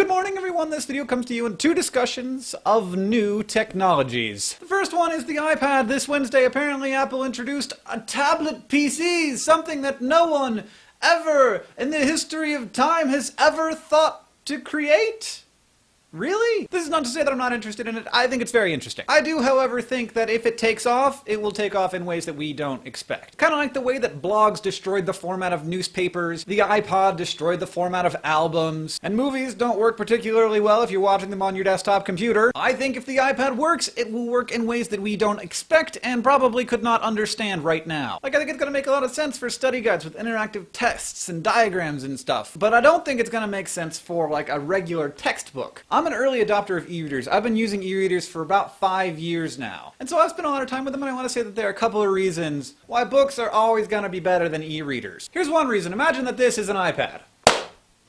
Good morning, everyone. This video comes to you in two discussions of new technologies. The first one is the iPad. This Wednesday, apparently Apple introduced a tablet PC, something that no one ever in the history of time has ever thought to create. Really? This is not to say that I'm not interested in it. I think it's very interesting. I do, however, think that if it takes off, it will take off in ways that we don't expect. Kind of like the way that blogs destroyed the format of newspapers, the iPod destroyed the format of albums, and movies don't work particularly well if you're watching them on your desktop computer. I think if the iPad works, it will work in ways that we don't expect and probably could not understand right now. Like, I think it's going to make a lot of sense for study guides with interactive tests and diagrams and stuff, but I don't think it's going to make sense for, like, a regular textbook. I'm an early adopter of e-readers. I've been using e-readers for about 5 years now. And so I've spent a lot of time with them, and I want to say that there are a couple of reasons why books are always going to be better than e-readers. Here's one reason. Imagine that this is an iPad.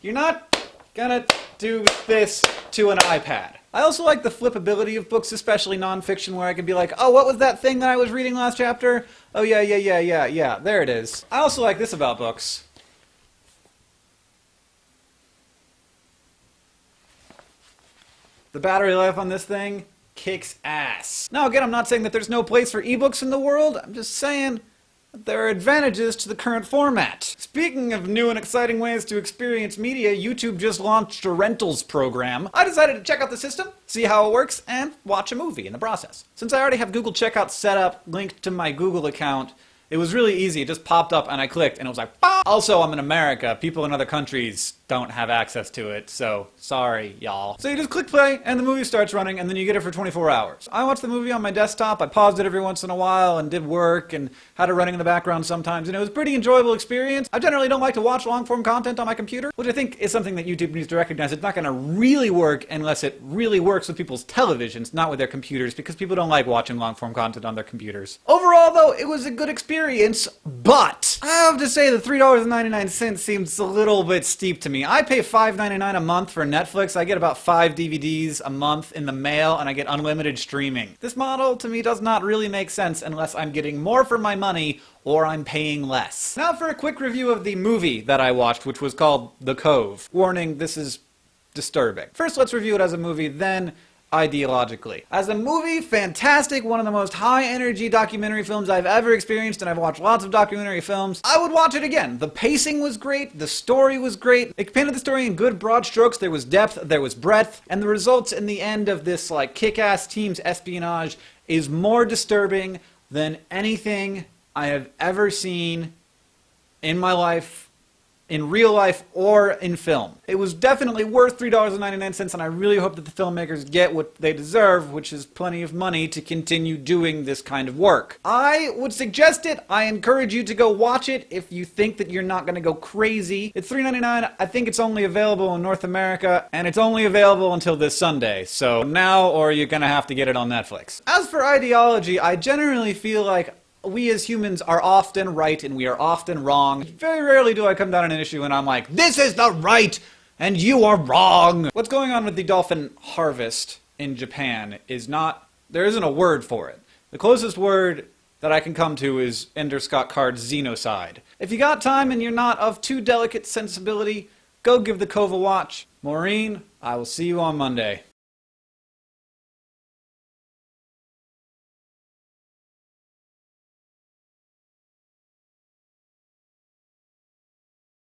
You're not gonna do this to an iPad. I also like the flippability of books, especially nonfiction, where I can be like, oh, what was that thing that I was reading last chapter? Oh, yeah, there it is. I also like this about books. The battery life on this thing kicks ass. Now again, I'm not saying that there's no place for ebooks in the world. I'm just saying that there are advantages to the current format. Speaking of new and exciting ways to experience media, YouTube just launched a rentals program. I decided to check out the system, see how it works, and watch a movie in the process. Since I already have Google Checkout set up, linked to my Google account, it was really easy. It just popped up and I clicked and it was like, bah! Also, I'm in America. People in other countries don't have access to it, so sorry, y'all. So you just click play and the movie starts running and then you get it for 24 hours. I watched the movie on my desktop. I paused it every once in a while and did work and had it running in the background sometimes, and it was a pretty enjoyable experience. I generally don't like to watch long-form content on my computer, which I think is something that YouTube needs to recognize. It's not going to really work unless it really works with people's televisions, not with their computers, because people don't like watching long-form content on their computers. Overall, though, it was a good experience, but I have to say the $3.99 seems a little bit steep to me. I pay $5.99 a month for Netflix. I get about 5 DVDs a month in the mail, and I get unlimited streaming. This model, to me, does not really make sense unless I'm getting more for my money or I'm paying less. Now for a quick review of the movie that I watched, which was called The Cove. Warning, this is disturbing. First, let's review it as a movie, then ideologically. As a movie, fantastic, one of the most high-energy documentary films I've ever experienced, and I've watched lots of documentary films. I would watch it again. The pacing was great, the story was great, it painted the story in good broad strokes, there was depth, there was breadth, and the results in the end of this, like, kick-ass team's espionage is more disturbing than anything I have ever seen in my life, in real life or in film. It was definitely worth $3.99, and I really hope that the filmmakers get what they deserve, which is plenty of money to continue doing this kind of work. I would suggest it. I encourage you to go watch it if you think that you're not going to go crazy. It's $3.99. I think it's only available in North America, and it's only available until this Sunday, so now or you're going to have to get it on Netflix. As for ideology, I generally feel like we as humans are often right and we are often wrong. Very rarely do I come down on an issue and I'm like, this is the right and you are wrong. What's going on with the dolphin harvest in Japan is not, there isn't a word for it. The closest word that I can come to is Ender Scott Card's Xenocide. If you got time and you're not of too delicate sensibility, go give The Cove a watch. Maureen, I will see you on Monday.